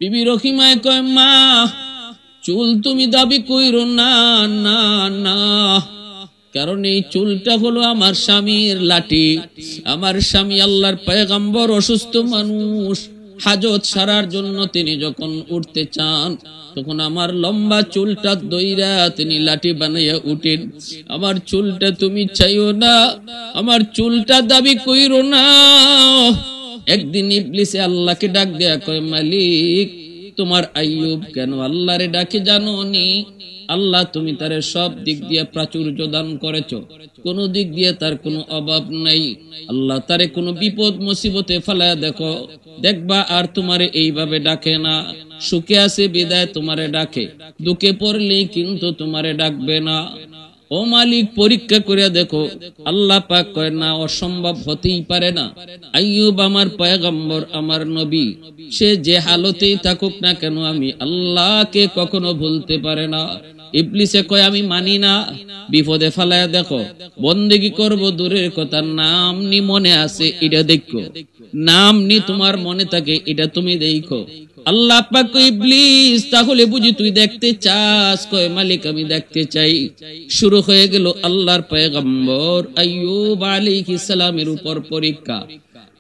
বিবি রহিমায় কয় মা চুল তুমি দাবি কইরো না না না, কারণ এই চুলটা হলো আমার স্বামীর লাঠি। আমার স্বামী আল্লাহর পয়গম্বর অসুস্থ মানুষ, হাজত সারার জন্য তিনি যখন উঠতে চান তখন আমার লম্বা চুলটা দইরা তিনি লাঠি বানাইয়া উঠেন। আমার চুলটা তুমি চাইও না, আমার চুলটা দাবি কইরো না। একদিন ইবলিসে আল্লাহকে ডাক দেয়া কয় মালিক তোমার আইয়ুব কেন আল্লাহরে ডাকে জানো নি? আল্লাহ তুমি তারে সব দিক দিয়ে প্রাচুর্য দান করেছো, কোন দিক দিয়ে তার কোনো অভাব নাই। আল্লাহ তারে কোনো বিপদ মুসিবতে ফেলায়া দেখো, দেখবা আর তোমারে এইভাবে ডাকে না। সুখে আছে বিদায় তোমারে ডাকে, দুঃখে পড়লেই কিন্তু তোমারে ডাকবে না। ও মালিক পরীক্ষা করে দেখো। আল্লাহ পাক কয় না, অসম্ভব হতেই পারে না। আইয়ুব আমার পয়গম্বর, আমার নবী, সে যে হালতেই থাকুক না কেন আমি আল্লাহকে কখনো ভুলতে পারে না। ইবলিসে কয় আমি মানি না, বিপদে ফেলায়া দেখো। বন্দেগী করব দূরের কথা, নাম নি মনে আছে এটা দেখো, নাম নি তোমার মনে থাকে এটা তুমি দেখো। আল্লাহ পাক কয় ইবলিস তাহলে বুঝি তুই দেখতে চাস? কয় মালিক আমি দেখতে চাই। শুরু হয়ে গেল আল্লাহর পয়গম্বর আইয়ুব আলাইহিস সালামের উপর পরীক্ষা।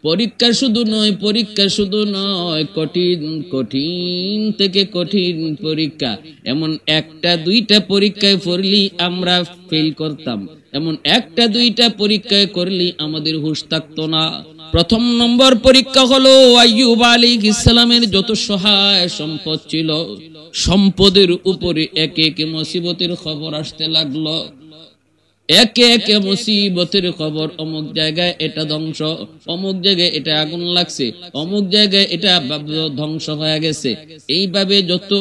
পরীক্ষা শুধু নয়, কঠিন কঠিন থেকে কঠিন পরীক্ষা। এমন একটা দুইটা পরীক্ষায় পড়লি আমরা ফেল করতাম, এমন একটা দুইটা পরীক্ষায় করলি আমাদের হুঁশ থাকতো না। প্রথম নম্বর পরীক্ষা হলো আইয়ুব আলাইহিস সালামের যত সহায় সম্পদ ছিল, সম্পদের উপরে একে একে মুসিবতের খবর আসতে লাগলো। একে একে মুসিবতের খবর, অমুক জায়গায় এটা ধ্বংস, অমুক জায়গায় এটা আগুন লাগছে, অমুক জায়গায় এটা ধ্বংস হয়ে গেছে। এইভাবে যত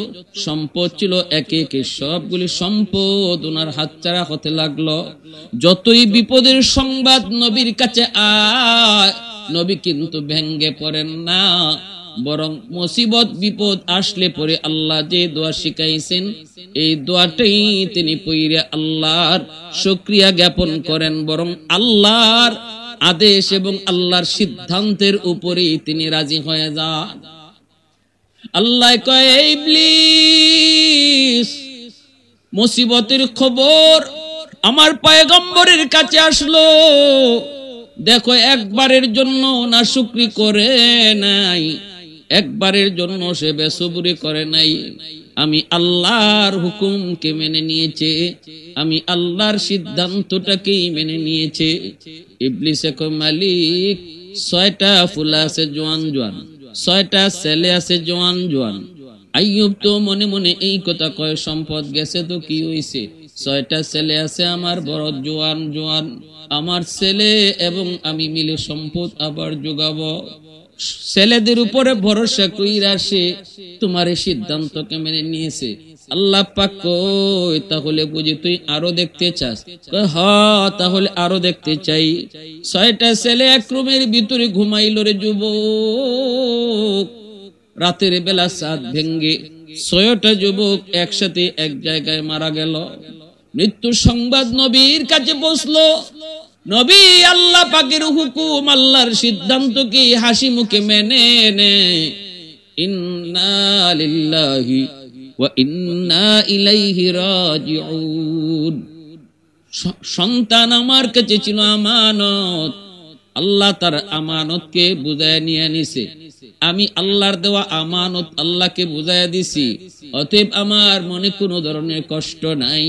সম্পদ ছিল একে একে সবগুলি সম্পদ ওনার হাতছাড়া হতে লাগলো। যতই বিপদের সংবাদ নবীর কাছে আয়, নবী কিন্তু ভেঙ্গে পড়েন না, বরং মুসিবত বিপদ আসলে পরে আল্লাহ যে দোয়া শিখাইছেন এই দোয়াটাই তিনি পড়ে আল্লাহর শুকরিয়া জ্ঞাপন করেন, বরং আল্লাহর আদেশ এবং আল্লাহর সিদ্ধান্তের উপরেই তিনি রাজি হয়ে যান। আল্লাহ কয় ইবলিস মুসিবতের খবর আমার পয়গম্বরের কাছে আসলো, দেখো একবারের জন্য না শুকরি করে নাই, একবারের জন্য সে বেসবরি করে নাই। আমি আল্লাহর হুকুমকে মেনে নিয়েছে, আমি আল্লাহর সিদ্ধান্তটাকেই মেনে নিয়েছে। ইবলিসে কয় মালিক 6টা ফুলা আছে জোয়ান জোয়ান, 6টা ছেলে আছে জোয়ান জোয়ান। আইয়ুব তো মনে মনে এই কথা কয় সম্পদ গেছে তো কি হইছে, 6টা ছেলে আছে আমার বড় জোয়ান জোয়ান, আমার ছেলে এবং আমি মিলে সম্পদ আবার যোগাবো। ছেলেদের উপরে ভরসা কইরা সে তোমার সিদ্ধান্তকে মেনে নিয়েছে। আল্লাহ পাক কই তাহলে বুঝি তুই আরো দেখতে চাস? কয় হ্যাঁ তাহলে আরো দেখতে চাই। 6টা ছেলে এক রুমের ভিতরে ঘুমাইল রে যুবক। রাতের বেলা চাঁদ ভেঙ্গে 6টা যুবক একসাথে এক জায়গায় মারা গেল। মৃত্যু সংবাদ নবীর কাছে পৌঁছলো। নবী আল্লাহ পাকের হুকুম, আল্লাহর সিদ্ধান্তকে হাসি মুখে মেনে নেয়। ইন্না লিল্লাহি ওয়া ইন্না ইলাইহি রাজিউন। সন্তান আমার কাছে ছিল আমানত, আল্লাহ তার আমানতকে বুঝায় নিয়ে নিছে। আমি আল্লাহর দেওয়া আমানত আল্লাহকে বুঝাইয়া দিছি, অতএব আমার মনে কোনো ধরনের কষ্ট নাই,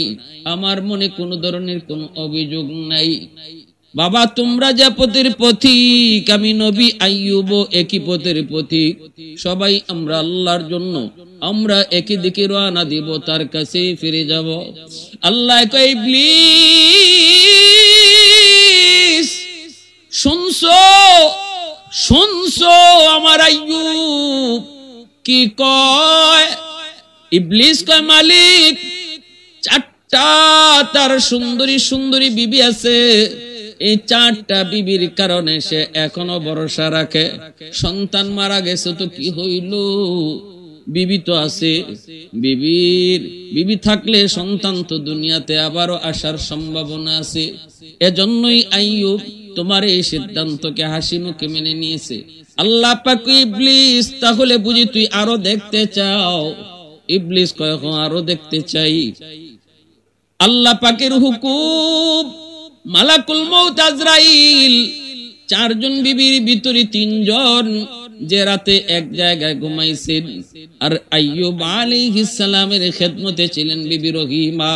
আমার মনে কোনো ধরনের কোনো অভিযোগ নাই। বাবা তোমরা যা পথের পথিক, আমি নবী আইয়ুব একই পথের পথিক। সবাই আমরা আল্লাহর জন্য আমরা একই দিকে রওনা দিব, তার কাছে ফিরে যাব। আল্লাহ কয় ইবলিস শুনছো শুনছো আমার আইয়ুব কি কয়? ইবলিস কয় মালিক 4টা তার সুন্দরী সুন্দরী বিবি আছে, এই 4টা বিবির কারণে সে এখনো ভরসা রাখে। সন্তান মারা গেছে তো কি হইল, বিবি তো আছে, বিবি থাকলে সন্তান তো দুনিয়াতে আবারও আসার সম্ভাবনা আছে। এজন্যই আইয়ুব তোমার এই সিদ্ধান্তকে হাসি মুখে মেনে নিয়েছে। আল্লাহ পাক ইবলিস তাহলে বুঝি তুই আরো দেখতে চাও? ইবলিস কয় আরো দেখতে চাই। আল্লাহ পাকের হুকুম, মালাকুল মউত আজরাইল 4 জন বিবির ভিতরে 3 জন যে রাতে এক জায়গায় ঘুমাইছেন, আর আইয়ুব আলাইহিস সালামের খেদমতে ছিলেন বিবি রহিমা।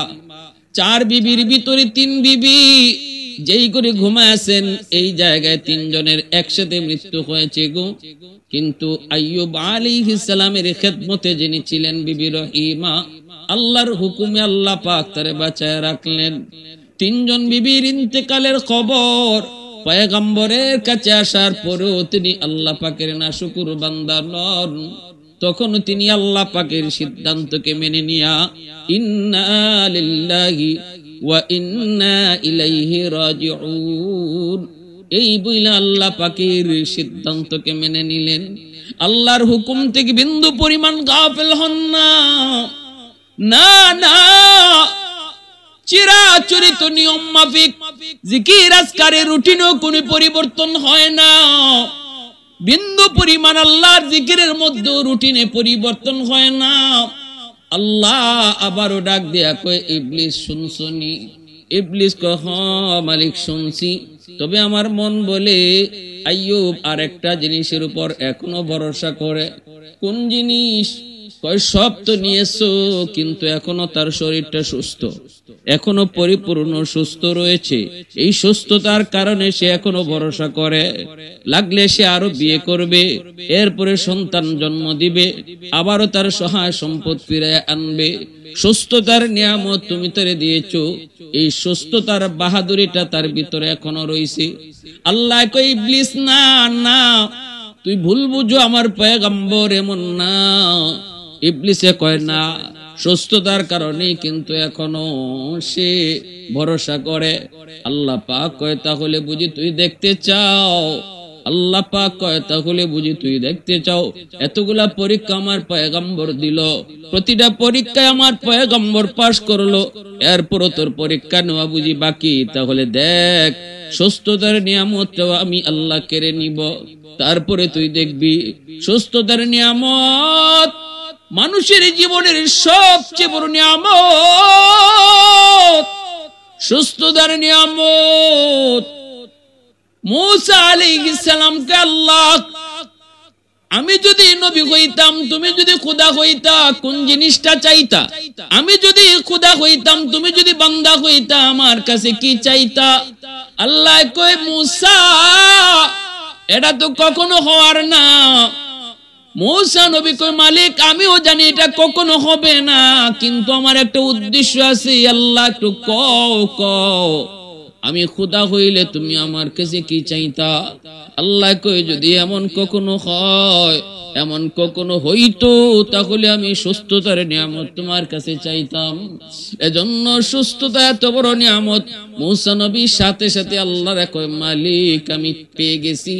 4 বিবির ভিতরে 3 বিবি যেই করে ঘুমায়াছেন, এই জায়গায় 3 জনের একসাথে মৃত্যু হয়েছে গো। কিন্তু আইয়ুব আলাইহিস সালামের খেদমতে যিনি ছিলেন বিবি রহিমা, আল্লাহর হুকুমে আল্লাহ পাক তারে বাঁচায় রাখলেন। 3 জন বিবির ইন্তেকালের খবর পয়গম্বরের কাছে আসার পরেও তিনি আল্লাহ পাকের নাশুকুর বান্দা নন। তখন তিনি আল্লাহ পাকের সিদ্ধান্তকে মেনে নিয়া ইন্না লিল্লাহি ওয়া ইন্না ইলাইহি রাজিউন এই বইলা আল্লাহ পাকের সিদ্ধান্তকে মেনে নিলেন। আল্লাহর হুকুম থেকে বিন্দু পরিমাণ গাফেল হন না। না না, চিরাচরিত নিয়ম মাফিক জিকির আজকারের রুটিনও কোনো পরিবর্তন হয় না। বিন্দু পরিমাণ আল্লাহর জিকিরের মধ্যে রুটিনে পরিবর্তন হয় না। আল্লাহ আবারও ডাক দেয়া কয়, ইবলিস শুনছনি? ইবলিস কয়, হ্যাঁ মালিক শুনছি, তবে আমার মন বলে আইয়ুব আর একটা জিনিসের উপর এখনো ভরসা করে। কোন জিনিস? কয় সব তো নিয়েছো, কিন্তু এখনো তার শরীরটা সুস্থ, এখনো পরিপূর্ণ সুস্থ রয়েছে। এই সুস্থতার কারণে সে এখনো ভরসা করে, লাগলে সে আরো বিয়ে করবে, এরপরে সন্তান জন্ম দিবে, আবারও তার সহায় সম্পদ ফিরে আনবে। সুস্থতার নিয়ামত তুমি তারে দিয়েছো, এই সুস্থতার বাহাদুরিটা তার ভিতরে এখনো রয়েছে। আল্লাহ কই, ইবলিস না না, তুই ভুল বুঝো, আমার পয়গম্বর এমন না। ইবলিসে কয় না, সুস্থতার কারণে কিন্তু এখনো সে ভরসা করে। আল্লাহ পাক কয়, তাহলে বুঝি তুই দেখতে চাও? আল্লাহ পাক কয়, তাহলে বুঝি তুই দেখতে চাও? এতগুলা পরীক্ষা আমার পয়গম্বর দিল, প্রতিটা পরীক্ষায় আমার পয়গম্বর পাশ করলো, এরপরও তোর পরীক্ষা নেওয়া বুঝি বাকি? তাহলে দেখ, সুস্থতার নিয়ামতটাও আমি আল্লাহ কেড়ে নিব, তারপরে তুই দেখবি। সুস্থতার নিয়ামত মানুষের জীবনের সবচেয়ে বড় নিয়ামত। সুস্থতার নিয়ামত মূসা আলাইহিস সালামকে আল্লাহ, আমি যদি নবী হইতাম, তুমি যদি খোদা হইতা, কোন জিনিসটা চাইতা? আমি যদি খোদা হইতাম, তুমি যদি বান্দা হইতা, আমার কাছে কি চাইতা? আল্লাহ কয়, মূসা এটা তো কখনো হওয়ার না। মূসা নবী কয়, মালিক আমিও জানি এটা কখনো হবে না, কিন্তু আমার একটা উদ্দেশ্য আছে। আল্লাহ একটু কও, আমি খোদা হইলে তুমি আমার কাছে কি চাইতা? আল্লাহ কয়, যদি এমন কখনো হয়, এমন কখনো হইতো, তাহলে আমি সুস্থতার নিয়ামত তোমার কাছে চাইতাম। এজন্য সুস্থতা এত বড় নিয়ামত। মূসা নবীর সাথে সাথে আল্লাহ কয়, মালিক আমি পেয়ে গেছি,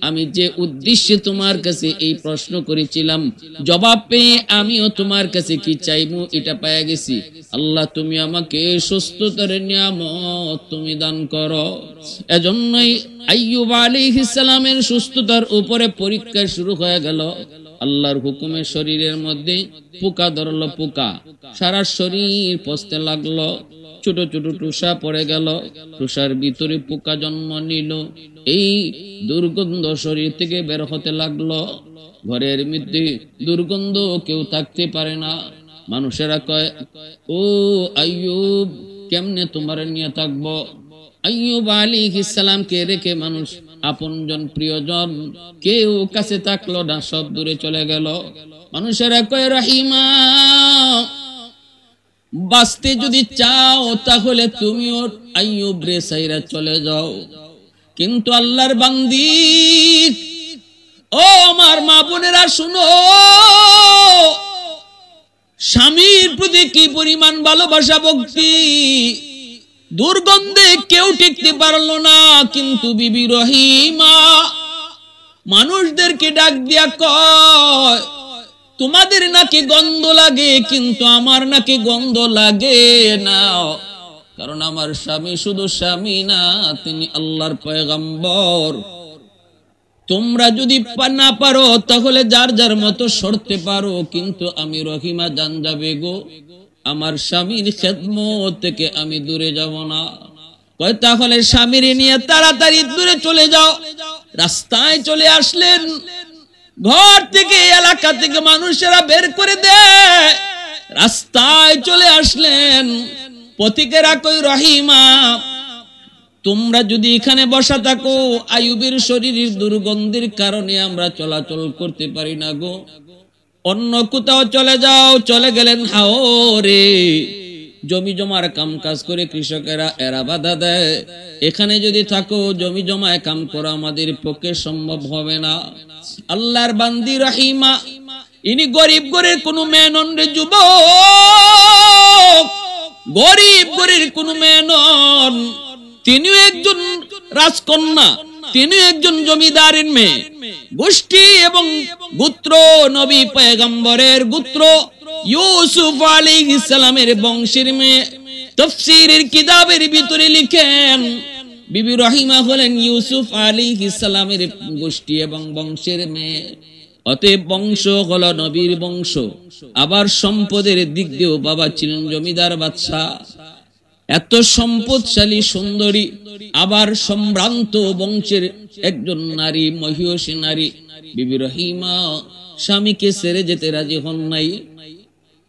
আমি যে উদ্দেশ্যে তোমার কাছে এই প্রশ্ন করেছিলাম, জবাব পেয়ে আমিও তোমার কাছে কি চাইবো এটা পেয়ে গেছি। আল্লাহ তুমি আমাকে সুস্থতার নিয়ামত তুমি দান করো। এজন্যই আইয়ুব আলাইহিস সালামের সুস্থতার উপরে পরীক্ষা শুরু হয়ে গেল। আল্লাহর হুকুমে শরীরের মধ্যে পোকা ধরলো, পোকা সারা শরীর পচতে লাগলো, ছোট ছোট টুসা পড়ে গেল, টুসার ভিতরে পোকা জন্ম নিল। এই দুর্গন্ধ শরীর থেকে বের হতে লাগলো। ঘরের মধ্যে দুর্গন্ধ, কেউ থাকতে পারে না। মানুষেরা কয়, ও আইয়ুব, কেমনে তোমার নিয়ে থাকবো? আইয়ুব আলাইহিস সালামকে রেখে মানুষ, আপনজন প্রিয়জন কেউ কাছে থাকলো না, সব দূরে চলে গেল। মানুষেরা কয়, রহিমা বাঁচতে যদি চাও তাহলে তুমিও আইয়ুব রে সাইরা চলে যাও। কিন্তু আল্লাহর বান্দি, ও আমার মা বোনেরা শুনো, স্বামীর প্রতি কি পরিমাণ ভালোবাসা ভক্তি! দুর্গন্ধে কেউ টিকতে পারলো না, কিন্তু বিবি রহিমা মানুষদেরকে ডাক দিয়া কয়, তোমাদের নাকি গন্ধ লাগে, কিন্তু আমার নাকি গন্ধ লাগে না। কারণ আমার স্বামী শুধু স্বামী না, তিনি আল্লাহর পয়গম্বর। তোমরা যদি না পারো তাহলে যার যার মতো সরতে পারো, কিন্তু আমি রহিমা জান যাবে গো, আমার স্বামীর খেদমত থেকে আমি দূরে যাব না। কয় তাহলে স্বামীর নিয়ে তাড়াতাড়ি দূরে চলে যাও। রাস্তায় চলে আসলেন, ঘর থেকে এলাকা থেকে মানুষেরা বের করে দেয়, রাস্তায় চলে আসলেন। পথিকেরা কই রহিমা তোমরা যদি এখানে বসা থাকো, আইয়ুবের শরীরের দুর্গন্ধের কারণে আমরা চলাচল করতে পারি না গো, অন্য কোথাও চলে যাও। চলে গেলেন হাওরে। জমি জমার কাম কাজ করে কৃষকেরা এরা বাধা দেয়, এখানে যদি থাকো জমি জমায় কাম করা আমাদের পক্ষে সম্ভব হবে না। আল্লাহর বান্দি রহিমা, ইনি গরিব গরির কোন মেয়ে নন রে যুবক, গরিব গরির কোন মেয়ে নন। তিনিও একজন রাজকন্যা, তিনি একজন জমিদারের মেয়ে, গোষ্ঠী এবং গোত্র নবী পয়গম্বরের গোত্র ইউসুফ আলাইহিস সালামের বংশের মেয়ে। তাফসীরের কিতাবের ভিতরে লিখেন বিবি রহিমা হলেন ইউসুফ আলাইহিস সালামের গোষ্ঠী এবং বংশের মেয়ে। অতএব বংশ হলো নবীর বংশ। আবার সম্পদের দিক দিয়েও বাবা ছিলেন জমিদার বাদশাহ। এত সম্পদশালী সুন্দরী, আবার সম্ভ্রান্ত বংশের একজন নারী, মহিষী নারী বিবি রহিমা স্বামীকে ছেড়ে যেতে রাজি হন নাই।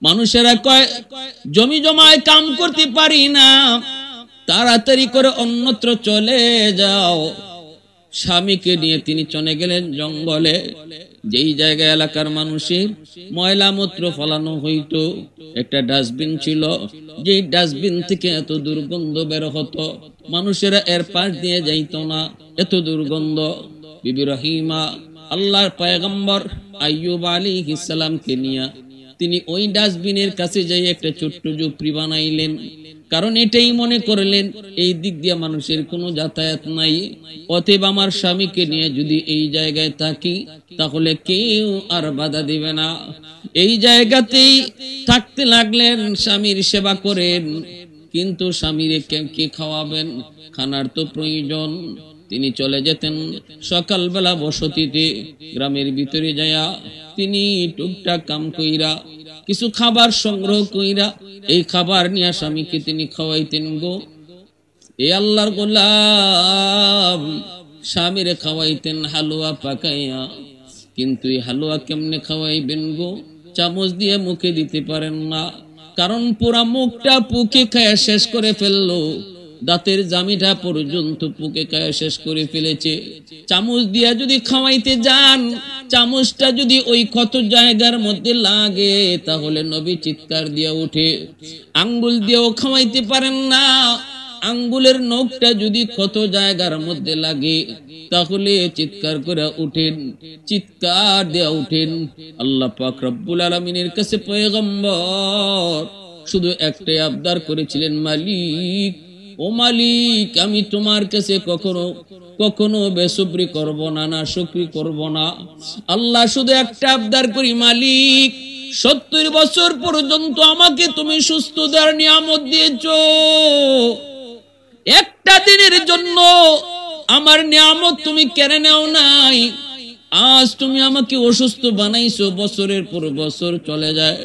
মানুষেরা কয় জমি জমায় কাম করতে পারি না, তাড়াতাড়ি করে অন্যত্র চলে যাও। স্বামীকে নিয়ে তিনি চলে গেলেন জঙ্গলে, যেই জায়গায় এলাকার মানুষের ময়লা মূত্র ফলানো হইতো। একটা ডাস্টবিন ছিল, যেই ডাস্টবিন থেকে এত দুর্গন্ধ বের হতো, মানুষেরা এর পাশ দিয়ে যাইত না, এত দুর্গন্ধ। বিবি রহিমা আল্লাহর পয়গম্বর আইয়ুব আলাইহিস সালামকে নিয়ে তিনি ওই ডাস্টবিনের কাছে যাই একটা ছোট্ট ঝুপড়ি বানাইলেন। কারণ এটাই মনে করলেন এই দিক দিয়ে মানুষের কোনো যাতায়াত নাই, অতএব আমার স্বামীকে নিয়ে যদি এই জায়গায় থাকি তাহলে কেউ আর বাধা দিবে না। এই জায়গাতেই থাকতে লাগলেন, স্বামীর সেবা করেন। কিন্তু স্বামীর কে খাওয়াবেন? খানার তো প্রয়োজন। তিনি চলে যেতেন সকালবেলা বসতিতে, গ্রামের ভিতরে যায়া তিনি টুকটাক কাম কইরা কিছু খাবার সংগ্রহ কইরা এই খাবার নিয়ে স্বামীকে তিনি খাওয়াইতেন গো। এই আল্লাহর গোলাম স্বামীরে খাওয়াইতেন হালুয়া পাকাইয়া। কিন্তু এই হালুয়া কেমনে খাওয়াইবেন গো? চামচ দিয়ে মুখে দিতে পারেন না, কারণ পুরা মুখটা পুকে খায়া শেষ করে ফেললো, দাঁতের জামিটা পর্যন্ত পুকে খায়া শেষ করে ফেলেছে। চামচ দিয়া যদি খাওয়াইতে যান, চামচটা যদি ওই ক্ষত জায়গার মধ্যে লাগে তাহলে নবী চিৎকার দিয়া উঠে। আঙ্গুল দিয়েও খাওয়াইতে পারেন না, আঙ্গুলের নখটা যদি ক্ষত জায়গার মধ্যে লাগে তাহলে চিৎকার করে উঠেন, চিৎকার দিয়া উঠেন। আল্লাহ পাক রব্বুল আলামিনের কাছে পয়গম্বর শুধু একটাই আবদার করেছিলেন, মালিক ও মালিক, আমি তোমার কাছে কখনো কখনো বেসুবরি করব না, না শুকরি করব না। আল্লাহ শুধু একটা আবদার করি, মালিক 70 বছর পর্যন্ত আমাকে তুমি সুস্থতার নিয়ামত দিয়েছো, একটা দিনের জন্য আমার নিয়ামত তুমি কেড়ে নাও নাই। আজ তুমি আমাকে অসুস্থ বানাইছো, বছরের পর বছর চলে যায়।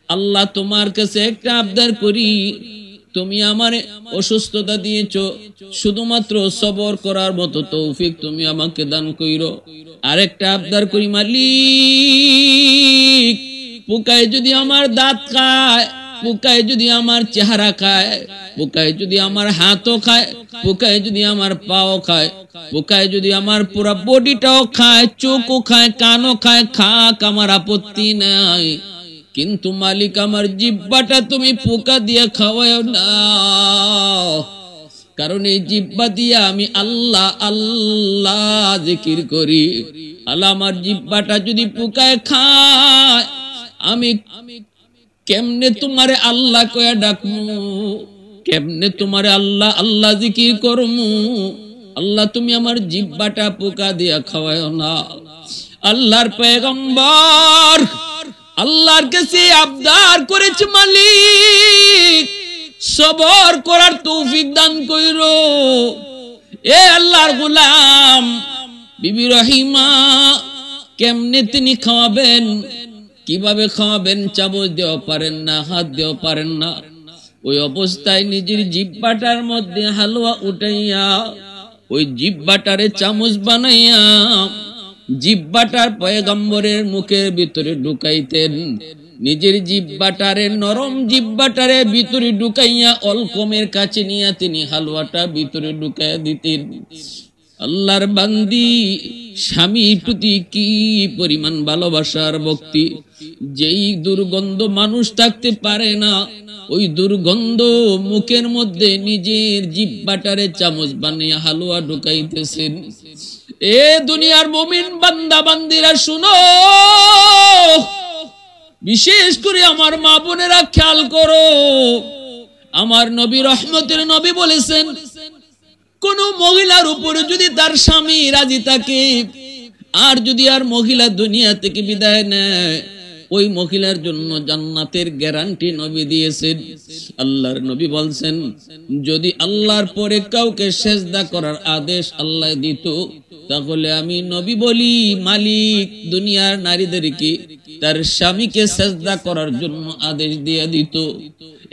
আল্লাহ তোমার কাছে একটা আবদার করি, তুমি আমারে অসুস্থতা দিয়েছো, শুধুমাত্র সবর করার মতো তৌফিক তুমি আমাকে দান কইরো। আরেকটা আবদার করি, মালিক পোকায় যদি আমার দাঁত খায়, পোকায় যদি আমার চেহারা খায়, পোকায় যদি আমার হাতও খায়, পোকায় যদি আমার পাও খায়, পোকায় যদি আমার পুরো বডিটাও খায়, চোখও খায়, কানও খায়, খাক, আমার আপত্তি নাই। কিন্তু মালিক আমার জিহ্বাটা তুমি পোকা দিয়ে খাওয়াও না, কারণ এই জিহ্বা দিয়ে আমি আল্লাহ আল্লাহ জিকির করি। আল্লাহ আমার জিহ্বাটা যদি পোকায় খায়, আমি কেমনে তোমারে আল্লাহ কয়া ডাকমু, কেমনে তোমারে আল্লাহ আল্লাহ জিকির করমু। আল্লাহ তুমি আমার জিহ্বাটা পোকা দিয়া খাওয়াও না। আল্লাহর পয়গম্বর আল্লাহর কাছে আবদার করেছে, মালিক সবর করার তৌফিক দান কইরো। এ আল্লাহর গোলাম, বিবি রহিমা কেমনে তিনি খাওয়াবেন, কিভাবে খাওয়াবেন? চামচ দেওয়া পারেন না, হাত দেওয়া পারেন না। ওই অবস্থায় নিজের জিহ্বাটার মধ্যে হালুয়া উঠাইয়া ওই জিহ্বাটারে চামচ বানাইয়া জিহ্বাটার পয়গম্বরের মুখের ভিতরে ঢুকাইতেন। নিজের জিহ্বাটারে, নরম জিহ্বাটারে ভিতরে ঢুকাইয়া অলকমের কাছে নিয়ে তিনি হালুয়াটা ভিতরে ঢুকাইয়া দিতেন। আল্লাহর বান্দি, স্বামীর প্রতি কি পরিমাণ ভালোবাসার ভক্তি! যেই দুর্গন্ধ মানুষ থাকতে পারে না, ওই দুর্গন্ধ মুখের মধ্যে নিজের জিহ্বাটারে চামচ বানিয়ে হালুয়া ঢুকাইতেছেন। এ দুনিয়ার মুমিন বান্দা বান্দিরা শুনো, বিশেষ করে আমার মা বোনেরা খেয়াল করো। আমার নবী, রহমতের নবী বলেছেন, কোন মহিলার উপরে যদি তার স্বামী রাজি থাকে, আর যদি আর মহিলা দুনিয়া থেকে বিদায় নেয়, ওই মহিলার জন্য জান্নাতের গ্যারান্টি নবী দিয়েছেন। আল্লাহর নবী বলছেন, যদি আল্লাহর পরে কাউকে সেজদা করার আদেশ আল্লাহ দিত, তাহলে আমি নবী বলি, মালিক দুনিয়ার নারীদেরকে তার স্বামীকে সেজদা করার জন্য আদেশ দিয়ে দিত।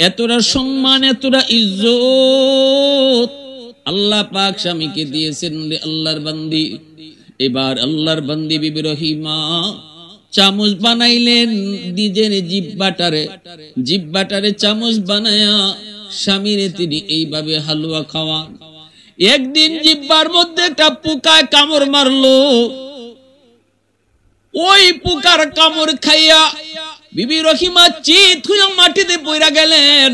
এতটা সম্মান, এতটা ইজ্জত আল্লাহ পাক স্বামীকে দিয়েছেন রে আল্লাহর বান্দি। এবার আল্লাহর বান্দি বিবি রহিমা চামচ বানাইলেন নিজের জিহ্বাটারে চামচ বানায়া স্বামীরে তিনি এইভাবে হালুয়া খাওয়ান। একদিন জিহ্বার মধ্যে একটা পোকায় কামড় মারলো। ওই পোকার কামড় খাইয়া বিবি রহিমা চিত হইয়া মাটিতে পড়া গেলেন,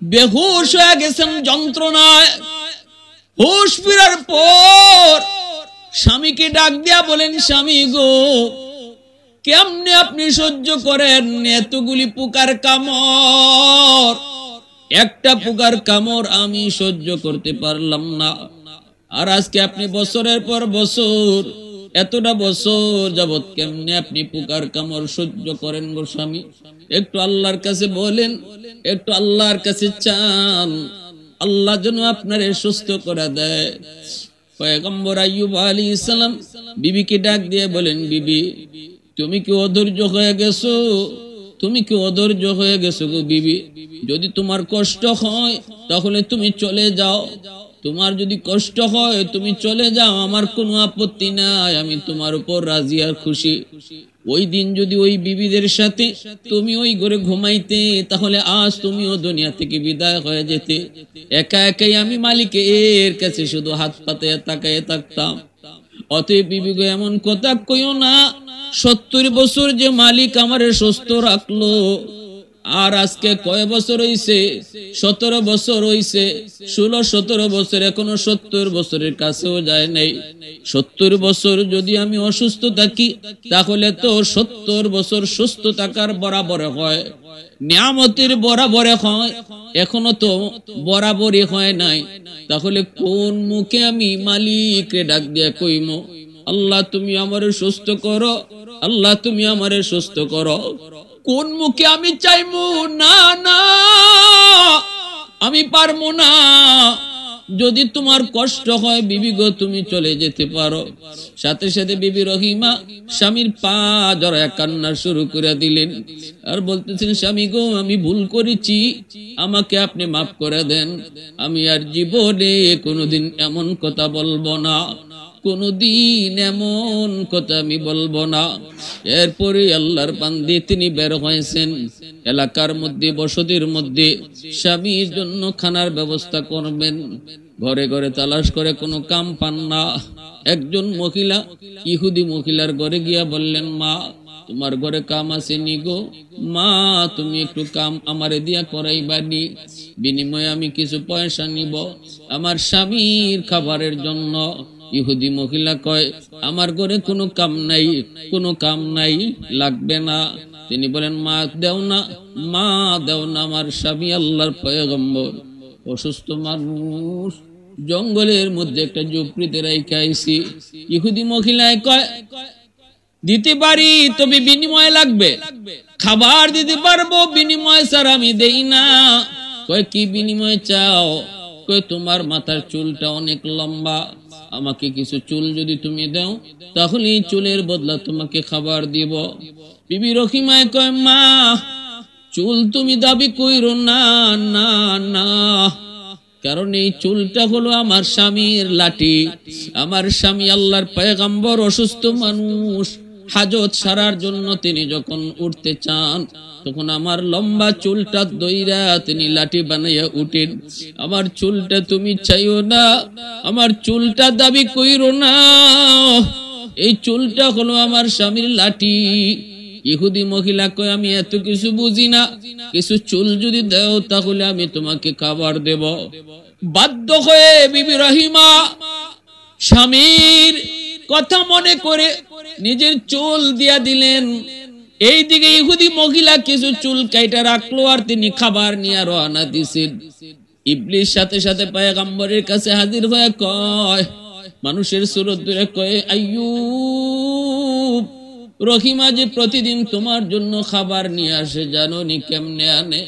বেহুশ হয়ে গেছেন যন্ত্রণায়। হুশ ফিরার পর স্বামীকে ডাক দিয়া বলেন, স্বামী গো, কেমনে আপনি সহ্য করেন এতগুলি পোকার কামড়? একটা পোকার কামড় আমি সহ্য করতে পারলাম না। আর আজকে আপনি বছরের পর বছর, এতটা বছর যাবত কেমনে আপনি পোকার কামড় সহ্য করেন গো স্বামী? একটু আল্লাহর কাছে বলেন, একটু আল্লাহর কাছে চান, আল্লাহ যেন আপনারে সুস্থ করে দেয়। পয়গম্বর আইয়ুব আলাইহিস সালাম বিবিকে ডাক দিয়ে বলেন, বিবি তুমি কি অধৈর্য হয়ে গেছো? তুমি কি অধৈর্য হয়ে গেছো গো বিবি? যদি তোমার কষ্ট হয় তাহলে তুমি চলে যাও। তোমার যদি কষ্ট হয় তুমি চলে যাও, আমার কোনো আপত্তি নাই, আমি তোমার উপর রাজি আর খুশি। ওই দিন যদি ওই বিবিদের সাথে তুমি ওই ঘরে ঘুমাইতে, তাহলে আজ তুমিও দুনিয়া থেকে বিদায় হয়ে যেতে। একা একাই আমি মালিকের কাছে শুধু হাত পাতে তাকায় থাকতাম। অতএব বিবি গো, এমন কথা কইও না। 70 বছর যে মালিক আমারে সুস্থ রাখলো, আর আজকে কয় বছর হইছে? 17 বছর হইছে, 16-17 বছর, এখনো 70 বছরের কাছেও যায় নাই। 70 বছর যদি আমি অসুস্থ থাকি, তাহলে তো 70 বছর সুস্থ থাকার বরাবর হয়, নিয়ামতের বরাবর হয়, এখনো তো বরাবরই হয় নাই। তাহলে কোন মুখে আমি মালিককে ডাক দিয়ে কইমো, আল্লাহ তুমি আমারে সুস্থ করো, আল্লাহ তুমি আমারে সুস্থ করো? কোন মুখে আমি চাইমু? না না, আমি পারবো না। যদি তোমার কষ্ট হয় বিবি গো, তুমি চলে যেতে পারো। সাথে সাথে বিবি রহিমা স্বামীর পা জড়ায় কান্না শুরু করে দিলেন, আর বলতেছেন, স্বামী গো, আমি ভুল করেছি, আমাকে আপনি মাফ করে দেন। আমি আর জীবনে কোনোদিন এমন কথা বলবো না, কোনদিন এমন কথা আমি বলবো না। এরপরে আল্লাহর বান্দি তিনি বের হয়েছেন এলাকার মধ্যে, বসতির মধ্যে স্বামীর জন্য খানার ব্যবস্থা করবেন। ঘরে ঘরে তালাশ করে কোনো কাম পান না। একজন মহিলা, ইহুদি মহিলার ঘরে গিয়া বললেন, মা তোমার ঘরে কাম আছে নি গো? মা তুমি একটু কাম আমারে দিয়া করাইবানি, বিনিময়ে আমি কিছু পয়সা নিব আমার স্বামীর খাবারের জন্য। ইহুদি মহিলা কয়, আমার ঘরে কোনো কাম নাই, কোনো কাম নাই, লাগবে না। তিনি বলেন, মা দেও না, মা দেও না, আমার স্বামী আল্লাহর পয়গম্বর, অসুস্থ মানুষ, জঙ্গলের মধ্যে একটা ঝুপড়িতে রাইখা আইছি। ইহুদি মহিলায় কয়, দিতে পারি, তবে বিনিময় লাগবে। খাবার দিতে পারবো, বিনিময় স্যার আমি দেই না। কয় কি বিনিময়ে চাও? কয় তোমার মাথার চুলটা অনেক লম্বা, আমাকে কিছু চুল যদি তুমি দাও তাহলে এই চুলের বদলা তোমাকে খাবার দিব। বিবি রহিমায় কয় মা, চুল তুমি দাবি কইরো না, না না, কারণ এই চুলটা হলো আমার স্বামীর লাঠি। আমার স্বামী আল্লাহর পয়গম্বর, অসুস্থ মানুষ, হাজত সারার জন্য তিনি যখন উঠতে চান তখন আমার লম্বা চুলটা দইরা তিনি লাঠি বানাইয়া উঠেন। আমার চুলটা তুমি চাইও না, আমার চুলটা দাবি কইরো না, এই চুলটা হলো আমার স্বামীর লাঠি। ইহুদি মহিলা কয় আমি এত কিছু বুঝি না, কিছু চুল যদি দাও তাহলে আমি তোমাকে খাবার দেব। বাধ্য হয়ে বিবি রহিমা স্বামীর কথা মনে করে নিজের চুল দিয়া দিলেন। এইদিকে ইহুদি মহিলা কিছু চুল কাইটা রাখলো আর তিনি খাবার নিয়ে রওনা দিছেন। ইবলিস সাথে সাথে পয়গম্বরের কাছে হাজির হয়ে কয়, মানুষের সুরত ধরে কয়, আইয়ুব, রহিমা যে প্রতিদিন তোমার জন্য খাবার নিয়ে আসে, জানো নি কেমনে আনে?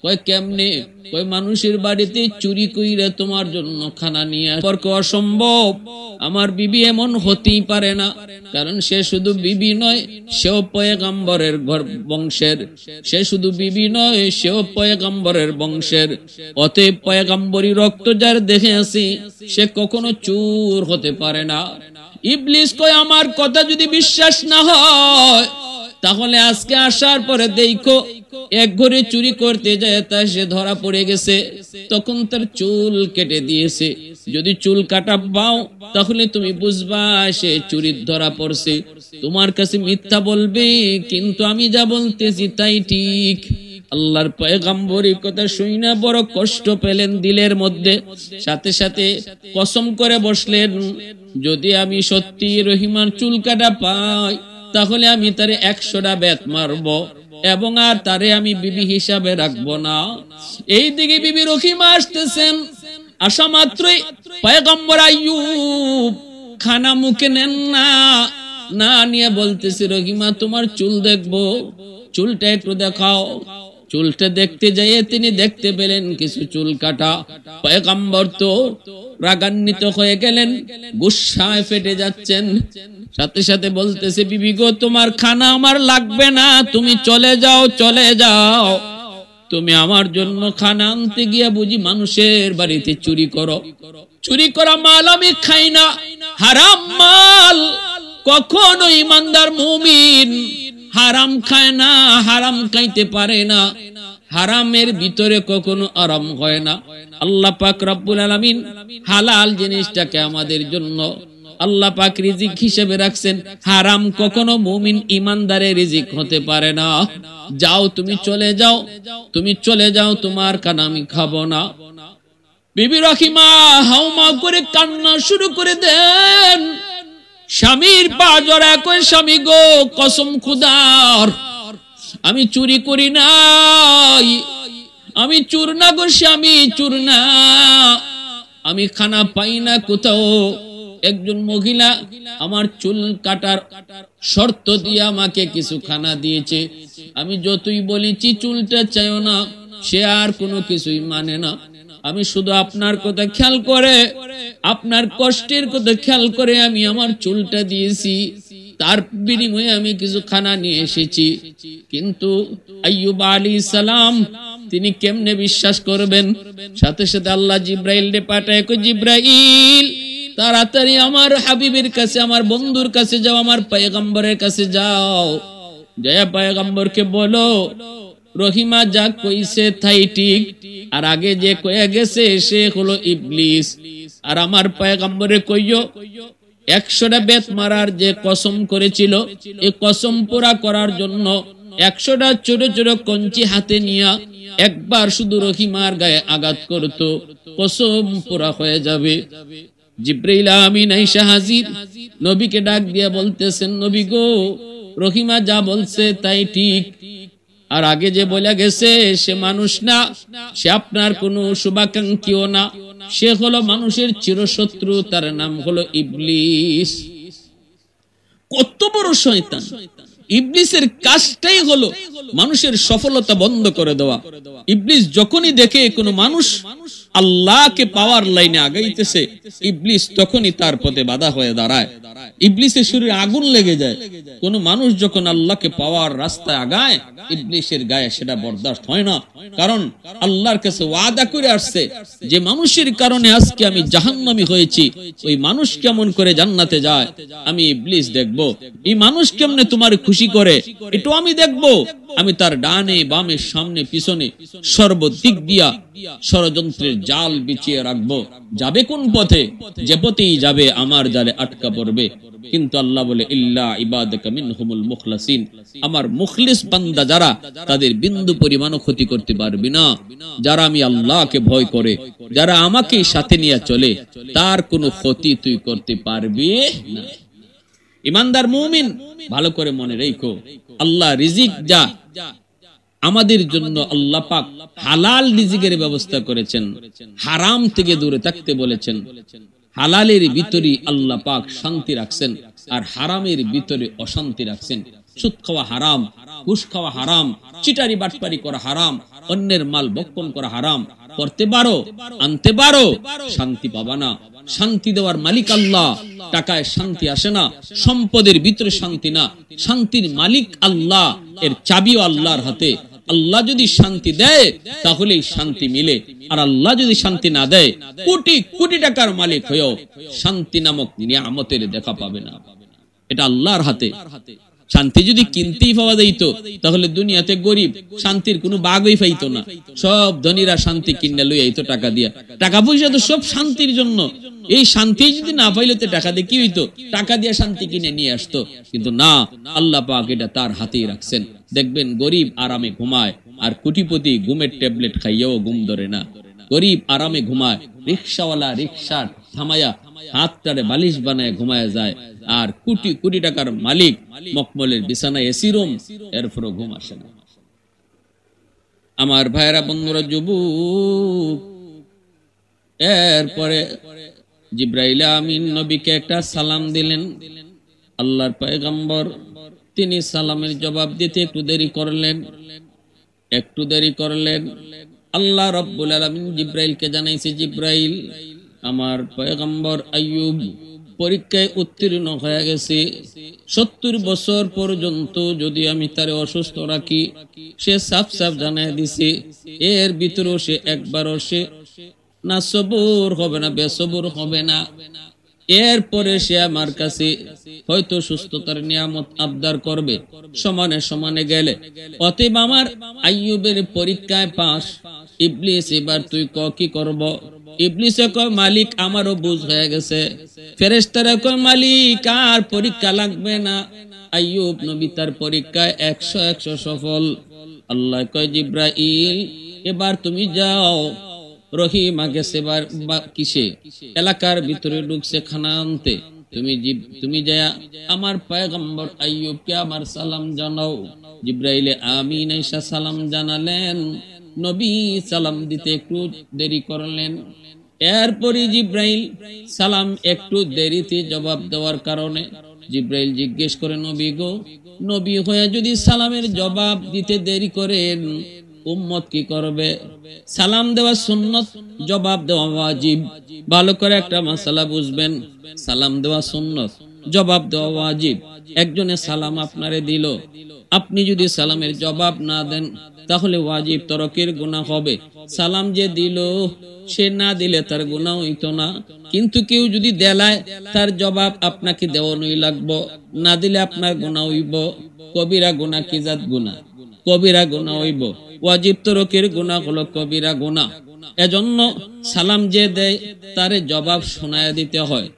কয় কেমনে? কয় মানুষের বাড়িতে চুরি কইরা তোমার জন্য খানা নিয়ে আসে। অসম্ভব, আমার বিবি এমন হতেই পারে না, কারণ সে শুধু বিবি নয়, সেও পয়গম্বরের বংশের। সে শুধু বিবি নয়, সেও পয়গম্বরের বংশের। অতএব পয়গম্বরী রক্ত যার দেখে আসি, সে কখনো চোর হতে পারে না। ইবলিস কয় আমার কথা যদি বিশ্বাস না হয় তাহলে আজকে আসার পরে দেখো এক ঘরে চুরি করতে যায় তা সে ধরা পড়ে গেছে, তখন তার চুল কেটে দিয়েছে। যদি চুল কাটা পাও তাহলে তুমি বুঝবা সে চুরির ধরা পড়ছে। তোমার কাছে মিথ্যা বলবে, কিন্তু আমি যা বলতেছি তাই ঠিক। আল্লাহর পয়গম্বরের কথা শুনে বড় কষ্ট পেলেন দিলের মধ্যে, সাথে সাথে কসম করে বসলেন, যদি আমি সত্যি রহিমার চুল কাটা পাই তাহলে আমি তারে 100টা বেত মারব এবং আর তারে আমি বিবি হিসাবে রাখবো না। এইদিকে বিবি রহিমা আসতেছেন, আসা মাত্রই পয়গম্বর আইয়ুব খানা মুখে নেন না, না নিয়ে বলতেছে, রহিমা তোমার চুল দেখবো, চুলটা একটু দেখাও। চুলটা দেখতে যাইয়ে তিনি দেখতে পেলেন কিছু চুল কাটা। পয়গম্বর তো রাগান্বিত হয়ে গেলেন, গুসায় ফেটে যাচ্ছেন। সাথে সাথে বলতেছে, বিবি গো, তোমার খানা আমার লাগবে না, তুমি চলে যাও, চলে যাও। তুমি আমার জন্য খানা আনতে গিয়া বুঝি মানুষের বাড়িতে চুরি করো? চুরি করা মাল আমি খাই না, হারাম মাল। কখনো ইমানদার মুমিন হারাম খায় না, হারাম খাইতে পারে না। হারামের ভিতরে কখনো আরাম হয় না। আল্লাহ পাক রব্বুল আলামিন হালাল জিনিসটাকে আমাদের জন্য আল্লাহ পাক রিজিক হিসেবে রাখছেন। হারাম কখনো মুমিন ইমানদারের রিজিক হতে পারে না। যাও, তুমি চলে যাও, তুমি চলে যাও, তোমার খানা আমি খাবো না। বিবি রহিমা হাউমা করে কান্না শুরু করে দেন। স্বামীর পা জড়া কই, স্বামী গো, কসম খুদার, আমি চুরি করি নাই, আমি চোর না গো স্বামী, চোর না। আমি খানা পাই না কোথাও। একজন মহিলা আমার চুল কাটার শর্ত দিয়ে আমাকে কিছু খানা দিয়েছে। আমি যতই বলেছি চুলটা চাইও না, সে আর কোনো কিছুই মানে না। আমি শুধু আপনার কথা খেয়াল করে, আপনার কষ্টের কথা খেয়াল করে আমি আমার চুলটা দিয়েছি, তার বিনিময়ে আমি কিছু খানা নিয়ে এসেছি। কিন্তু আইয়ুব আলাইহিস সালাম তিনি কেমনে বিশ্বাস করবেন? সাথে সাথে আল্লাহ জিব্রাইল রে পাঠায়, কই জিব্রাইল তাড়াতাড়ি আমার হাবিবের কাছে, আমার বন্ধুর কাছে যাও, আমার পয়গম্বরের কাছে যাও, জয়া পয়গম্বরকে বলো রহিমা যা কইছে তাই ঠিক, আর আগে যে কয়ে গেছে সে হলো ইবলিস। আর আমার পয়গম্বরে কইও 100টা বেত মারার যে কসম করেছিল, এই কসম পুরা করার জন্য 100টা ছোট ছোট কঞ্চি হাতে নিয়ে একবার শুধু রহিমার গায়ে আঘাত করত, কসম পুরা হয়ে যাবে। জিব্রাইল আমিন আইসা হাজির, নবীকে ডাক দিয়া বলতেছেন, নবী গো, রহিমা যা বলছে তাই ঠিক, আর আগে যে বলে গেছে সে মানুষ না, সে আপনার কোনো শুভাকাঙ্ক্ষীও না, সে হলো মানুষের চিরশত্রু, তার নাম হলো ইবলিস। কত বড় শয়তান! ইবলিসের কাজটাই হলো মানুষের সফলতা বন্ধ করে দেওয়া। ইবলিস যখনই দেখে কোনো মানুষ আল্লাহকে পাওয়ার লাইনে আগাইতেছে, ইবলিস তখনই তার পথে বাধা হয়ে দাঁড়ায়। ইবলিসের শরীরে আগুন লেগে যায়। কোন মানুষ যখন আল্লাহকে পাওয়ার রাস্তায় আগায়, ইবলিসের গায়ে সেটা বরদাস্ত হয় না। কারণ আল্লাহর কাছে ওয়াদা করে আসছে যে মানুষের কারণে আজকে আমি জাহান্নামী হয়েছি, ওই মানুষ কেমন করে জান্নাতে যায় আমি ইবলিস দেখব। এই মানুষ কেমনে তোমার খুশি করে এটা আমি দেখব। আমি তার ডানে বামে সামনে পিছনে সর্বদিক দিয়া ষড়যন্ত্রের জাল বিছিয়ে রাখবো। যাবে কোন পথে? যে পথেই যাবে আমার জালে আটকা পড়বে। কিন্তু আল্লাহ বলে ইল্লা ইবাদাকা মিনহুমুল মুখলাসিন, আমার মুখলিস বান্দা যারা, তাদের বিন্দু পরিমাণও ক্ষতি করতে পারবি না। যারা আমি আল্লাহকে ভয় করে, যারা আমাকে সাথে নিয়ে চলে, তার কোনো ক্ষতি তুই করতে পারবি না। ইমানদার মুমিন ভালো করে মনে রেখো, আল্লাহ রিজিক যা আমাদের জন্য আল্লাহ পাক হালাল রিজিকের ব্যবস্থা করেছেন, হারাম থেকে দূরে থাকতে বলেছেন। হালালের ভিতরে আল্লাহ পাক শান্তি রাখছেন, আর হারামের ভিতরে অশান্তি রাখছেন। সুদ খাওয়া হারাম, ঘুষ খাওয়া হারাম, চিটারি বাটপারি করা হারাম, অন্যের মাল ভক্ষণ করা হারাম। করতে পারো, আনতে পারো, শান্তি পাবা না। শান্তি দেওয়ার মালিক আল্লাহ। টাকায় শান্তি আসে না, সম্পদের ভিতরে শান্তি না, শান্তির মালিক আল্লাহ। এর চাবিও আল্লাহর হাতে। আল্লাহ যদি শান্তি দেয় তাহলেই শান্তি মিলে, আর আল্লাহ যদি শান্তি না দেয়, কোটি কোটি টাকার মালিক হয়েও শান্তি নামক নিয়ামতের দেখা পাবে না। এটা আল্লাহর হাতে। শান্তি যদি কিনতেই পাওয়া যেত তাহলে দুনিয়াতে গরিব শান্তির কোনো বাগই পাইতো না। সব ধনীরা শান্তি কিনে লই আইতো টাকা দিয়া। টাকা পয়সা তো সব শান্তির জন্য। এই শান্তি যদি না পাইলে তো টাকা দিয়ে কি হইতো? টাকা দিয়ে শান্তি কিনে নিয়ে আসতো। কিন্তু না, আল্লাহ পাক এটা তার হাতেই রাখছেন। দেখবেন গরিব আরামে ঘুমায়, আর কোটিপতি ঘুমের ট্যাবলেট খাইয়াও ঘুম ধরে না। গরিব আরামে ঘুমায়, রিক্সাওয়ালা রিক্সা থামায়া হাতটারে বালিশ বানায় ঘুমায় যায়, আর কোটি কোটি টাকার মালিক মকমলের বিছানায় এসি রুম, এরপরও ঘুম আসে না। আমার ভাইরা বন্ধুরা, যুবক, এরপরে জিবরাইল আমিন নবীকে একটা সালাম দিলেন। আল্লাহর পয়গম্বর তিনি সালামের জবাব দিতে একটু দেরি করলেন। আল্লাহ রাব্বুল আলামিন জিবরাইলকে জানাইছে, জিবরাইল, আমার পয়গম্বর আইয়ুব পরীক্ষায় উত্তীর্ণ হয়ে গেছে। 70 বছর পর্যন্ত যদি আমি তারে অসুস্থ রাখি, সে সাফ সাফ জানাই দিছে, এর ভিতরেও সে একবারও সে না সবুর হবে না, বেসবুর হবে না। এরপরে সে আমার কাছে হয়তো সুস্থতার নিয়ামত আবদার করবে, সমানে সমানে গেলে। অতএব আমার আইয়ুবের পরীক্ষায় পাস। ইবলিস, এবার তুই কি করব? ইবলিসে কয়, মালিক আমারও বুঝ হয়ে গেছে। ফেরেশতারা কয়, মালিক আর পরীক্ষা লাগবে না। আইয়ুব নবী তার পরীক্ষায় 100 সফল। আল্লাহ কয়, জিবরাইল, এবার তুমি যাও। রহিম আগে সেবার কিসে এলাকার ভিতরে ঢুকছে খানা আনতে। তুমি যায়া আমার পয়গম্বর আইয়ুবকে আমার সালাম জানাও। জিবরাইল আমিন এসে সালাম জানালেন। নবী সালাম দিতে একটু দেরি করলেন। এরপরে জিবরাইল সালাম একটু দেরিতে জবাব দেওয়ার কারণে জিবরাইল জিজ্ঞেস করে, নবী গো, নবী হয়ে যদি সালামের জবাব দিতে দেরি করেন, উম্মত কি করবে? সালাম দেওয়া সুন্নত, জবাব দেওয়া ওয়াজিব। ভালো করে একটা মাসালা বুঝবেন, সালাম দেওয়া সুন্নত, জবাব দেওয়া ওয়াজিব। একজনে সালাম আপনারে দিল, আপনি যদি সালামের জবাব না দেন তাহলে ওয়াজিব তরকের গুনাহ হবে। সালাম যে দিল সে না দিলে তার গুনাহ হইতো না, কিন্তু কেউ যদি দেলায় তার জবাব আপনাকে দেওয়ানোই লাগবো, না দিলে আপনার গুনাহ হইব। কবিরা গুনাহ কি জাত গুনাহ? কবিরা গুনাহ হইব। ওয়াজিব তরকের গুনাহ হলো কবিরা গুনাহ। এজন্য সালাম যে দেয় তারে জবাব শোনায়া দিতে হয়।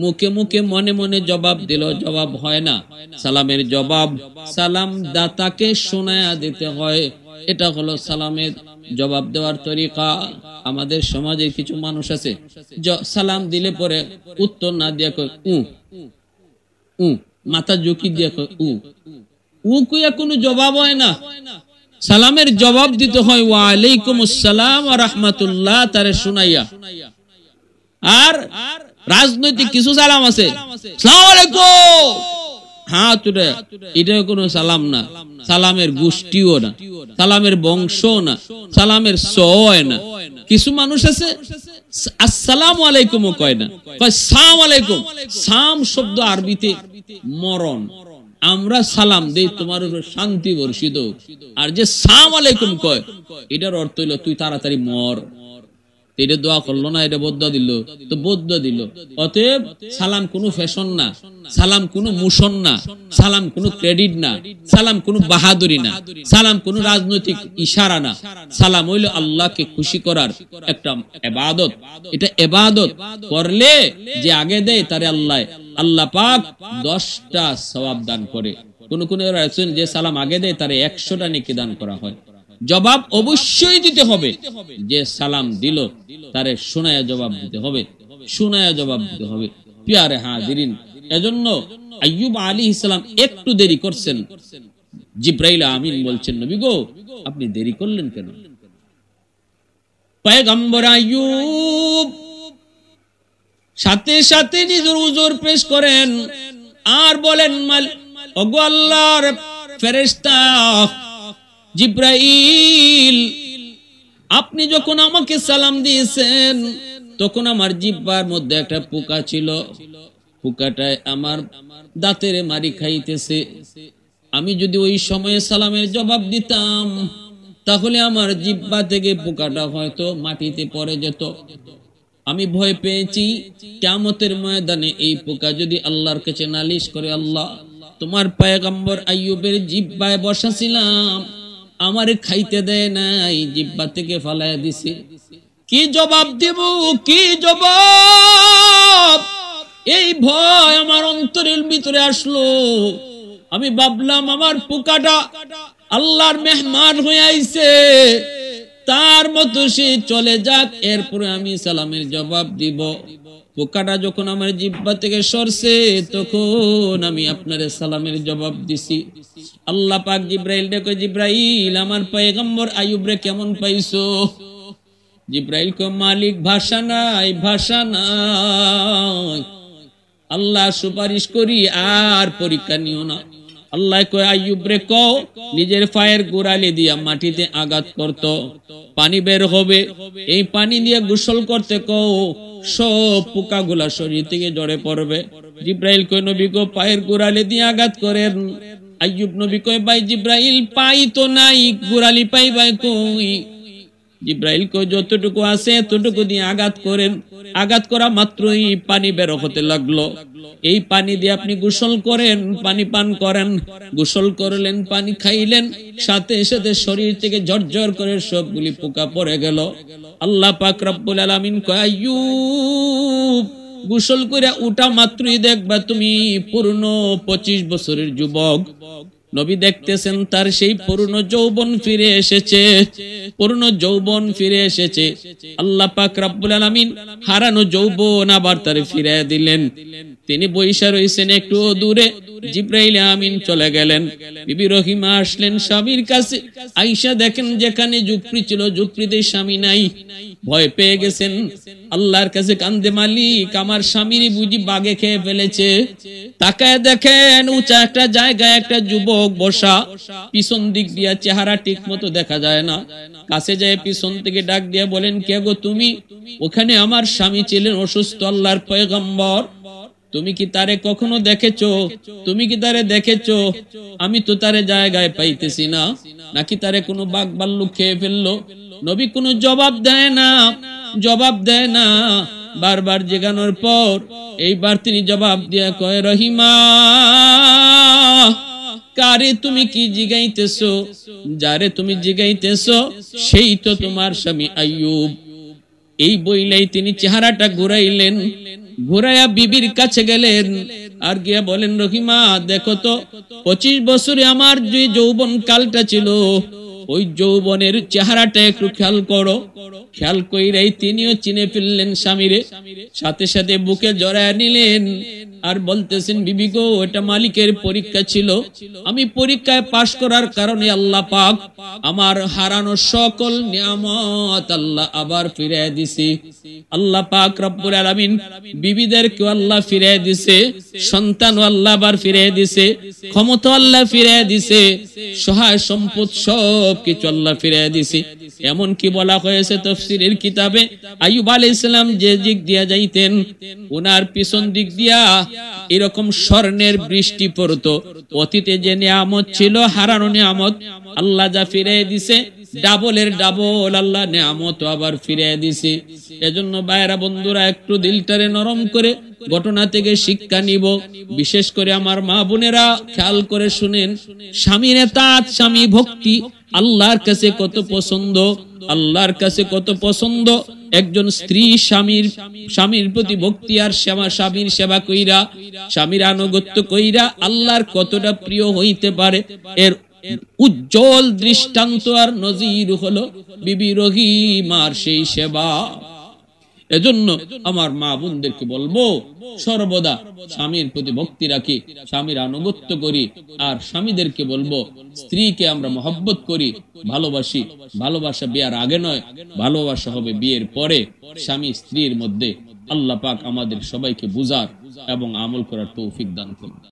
মুখে মুখে মনে মনে জবাব দিল জবাব হয় না। সালামের জবাব সালাম দাতাকে শোনায়া দিতে হয়। এটা হলো সালামের জবাব দেওয়ার তরিকা। আমাদের সমাজে কিছু মানুষ আছে, সালাম দিলে পরে উত্তর না দিয়ে কয় উ, মাথা ঝুঁকি দিয়ে কয় উ কইয়া কোনো জবাব হয় না। সালামের জবাব দিতে হয় ওয়া আলাইকুমুস সালাম ওয়া রাহমাতুল্লাহ তারে শুনাইয়া। আর রাজনৈতিক কিছু সালাম আছে, আসসালামু আলাইকুম, হাত উঠে, এটা কোনো সালাম না, সালামের গোষ্ঠীও না, সালামের বংশও না, সালামের সয় না। কিছু মানুষ আছে আসসালামু আলাইকুমও কয় না, কয় সালাম আলাইকুম। সাম শব্দ আরবিতে মরণ। আমরা সালাম দেই তোমার উপর শান্তি বর্ষিত, আর যে সালাম আলাইকুম কয় এটার অর্থ হইলো তুই তাড়াতাড়ি মর। এটা দোয়া করলো না, এটা বদ্দুয়া দিল, তো বদ্দুয়া দিল। অতএব সালাম কোনো ফ্যাশন না, সালাম কোনো মোশন না, সালাম কোনো ক্রেডিট না, সালাম কোনো বাহাদুরি না, সালাম কোনো রাজনৈতিক ইশারা না। সালাম হইলো আল্লাহকে খুশি করার একটা ইবাদত। এটা ইবাদত করলে যে আগে দেয় তারে আল্লাহ পাক 10টা সওয়াব দান করে। কোন কোন রাসূল যে সালাম আগে দেয় তারে 100টা নেকি দান করা হয়। জবাব অবশ্যই দিতে হবে, যে সালাম দিল তারে শোনায়া জবাব দিতে হবে, শোনায়া জবাব দিতে হবে। প্রিয় হাজিরিন, এজন্য আইয়ুব আলাইহিস সালাম একটু দেরি করছেন। জিবরাইল আমিন বলছেন, নবী গো আপনি দেরি করলেন কেন? পয়গম্বর আইয়ুব সাথে সাথে নিজের উযর পেশ করেন আর বলেন, ওগো আল্লাহর ফেরেশতা জিবরাইল, আপনি যখন আমাকে সালাম দিয়েছেন তখন আমার জিহ্বার মধ্যে একটা পোকা ছিল, পোকাটায় আমার দাঁতের মারি খাইতেছে। আমি যদি ওই সময়ে সালামের জবাব দিতাম তাহলে আমার জিহ্বা থেকে পোকাটা হয়তো মাটিতে পড়ে যেত। আমি ভয় পেয়েছি কিয়ামতের ময়দানে এই পোকা যদি আল্লাহর কাছে নালিশ করে, আল্লাহ তোমার পয়গম্বর আইয়ুবের জিহ্বায় বসাছিলাম, আমারে খাইতে দেয় নাই, জিহ্বা থেকে ফালায়া দিছে। কি জবাব দেব, কি জবাব? এই ভয় আমার অন্তরের ভিতরে আসলো। আমি ভাবলাম আমার পোকাটা আল্লাহর মেহমান হয়ে আইছে, তার মতো সে চলে যাক, এরপরে আমি সালামের জবাব দিব। পোকাটা যখন আমার জিহ্বা থেকে সরছে তখন আমি আপনার সালামের জবাব দিছি। আল্লাহ পাক জিবরাইল ডেকে, জিবরাইল আমার পয়গম্বর আইয়ুব রে কেমন পাইছো? জিবরাইল কো, মালিক ভাষা নাই, ভাষা নাই, আল্লাহ সুপারিশ করি আর পরীক্ষা নিও না। আল্লাহ কয়, আইয়ুব রে কও নিজের পায়ের গোড়ালি দিয়া মাটিতে আঘাত করত, পানি বের হবে, এই পানি দিয়ে গোসল করতে কও, সব পোকাগুলা শরীর থেকে ঝরে পড়বে। জিবরাইল কয়, নবী গো পায়ের গোড়ালি দিয়ে আঘাত করেন। আইয়ুব নবী কয়, ভাই জিবরাইল পাই তো নাই, গোড়ালি পাই ভাই কই? জিবরাইল কয়, যতটুকু আছে এতটুকু দিয়ে আঘাত করেন। আঘাত করা মাত্রই পানি বের হতে লাগলো। এই পানি দিয়ে আপনি গোসল করেন, পানি পান করেন। গোসল করলেন, পানি খাইলেন, সাথে সাথে শরীর থেকে ঝরঝর করে সবগুলি পোকা পড়ে গেল। আল্লাহ পাক রব্বুল আলামিন কয়, আইয়ুব গোসল করে উঠা মাত্রই দেখবা তুমি পূর্ণ 25 বছরের যুবক। নবী দেখতেছেন তার সেই পূর্ণ যৌবন ফিরে এসেছে, পূর্ণ যৌবন ফিরে এসেছে। আল্লাহ পাক রব্বুল আলামিন হারানো যৌবন আবার তার ফিরিয়ে দিলেন। তিনি বৈশা রইছেন একটু দূরে, জিবরাইল আমিন চলে গেলেন। বিবি রহিমা আসলেন স্বামীর কাছে। আয়েশা দেখেন যেখানে ঝুপড়ি ছিল ঝুপড়িতে স্বামী নাই, ভয় পেয়ে গেছেন। আল্লাহর কাছে কান্দে, মালিক আমার স্বামীরই বুঝি বাগে খেয়ে ফেলেছে। তাকায় দেখেন উঁচা একটা জায়গায় একটা যুবক বসা, পিছন দিক দিয়া চেহারা ঠিক মতো দেখা যায় না। কাছে যায় পিছন থেকে ডাক দিয়া বলেন, কে গো তুমি? ওখানে আমার স্বামী ছিলেন অসুস্থ, আল্লাহর পয়গম্বর। তুমি কি তারে কখনো দেখেছো? তুমি কি তারে দেখেছো? আমি তো তারে জায়গায় পাইতেছি না, নাকি তারে কোনো বাঘ ভাল্লুক খেয়ে ফেললো? নবী কোনো জবাব দেয় না, জবাব দেয় না। বারবার জিজ্ঞানোর পর এইবার তিনি জবাব দিয়া কয়, রহিমা কারে তুমি কি জিগাইতেছো? যারে তুমি জিগাইতেছো সেই তো তোমার স্বামী আইয়ুব। এই বইলেই তিনি চেহারাটা ঘুরাইলেন, ঘুরাইয়া বিবির কাছে গেলেন আর গিয়া বলেন, রহিমা দেখো তো 25 বছরে আমার যে যৌবন কালটা ছিল ওই যৌবনের চেহারাটা একটু খেয়াল করো। খেয়াল কইরাই তিনিও চিনে ফেললেন স্বামীরে, সাথে সাথে বুকে জড়ায় নিলেন আর বলতেছেন, বিবি গো, এটা মালিকের পরীক্ষা ছিল, আমি পরীক্ষায় পাশ করার কারণে আল্লাহ পাক আমার হারানো সকল নিয়ামত আল্লাহ আবার ফিরিয়ে দিছে। আল্লাহ পাক রব্বুল আলামিন বিবিদেরকে আল্লাহ ফিরিয়ে দিছে, সন্তান আল্লাহ আবার ফিরিয়ে দিছে, ক্ষমতা আল্লাহ ফিরিয়ে দিছে, সহায় সম্পদ সব কিছু আল্লাহ ফিরিয়ে দিছে। এমন কি বলা হয়েছে তাফসীরের কিতাবে, আইয়ুব আলাইহিস সালাম যে দিক দিয়া যাইতেন, ওনার পিছন দিক দিয়া এরকম স্বর্ণের বৃষ্টি পড়তো। অতীতে যে নিয়ামত ছিল, হারানো নিয়ামত আল্লাহ যা ফিরিয়ে দিছে, ডাবলের ডাবল আল্লাহ নিয়ামত আবার ফিরিয়ে দিছে। এজন্য ভাইরা বন্ধুরা, একটু দিলটারে নরম করে ঘটনা থেকে শিক্ষা নিব। বিশেষ করে আমার মা বোনেরা খেয়াল করে শুনেন, স্বামীর এতাত, স্বামী ভক্তি আল্লাহর কাছে কত পছন্দ, আল্লাহর কাছে কত পছন্দ। একজন স্ত্রী স্বামীর প্রতি ভক্তি আর স্বামীর সেবা কইরা, স্বামীর আনুগত্য কইরা আল্লাহর কতটা প্রিয় হইতে পারে, এর উজ্জ্বল দৃষ্টান্ত আর নজির হলো বিবি রহিমার সেই সেবা। এজন্য আমার মা বোনদেরকে বলবো, সর্বদা স্বামীর প্রতি ভক্তি রাখি, স্বামীর আনুগত্য করি। আর স্বামীদেরকে বলবো, স্ত্রীকে আমরা মহব্বত করি, ভালোবাসি। ভালোবাসা বিয়ের আগে নয়, ভালোবাসা হবে বিয়ের পরে, স্বামী স্ত্রীর মধ্যে। আল্লাহ পাক আমাদের সবাইকে বুঝার এবং আমল করার তৌফিক দান করুন।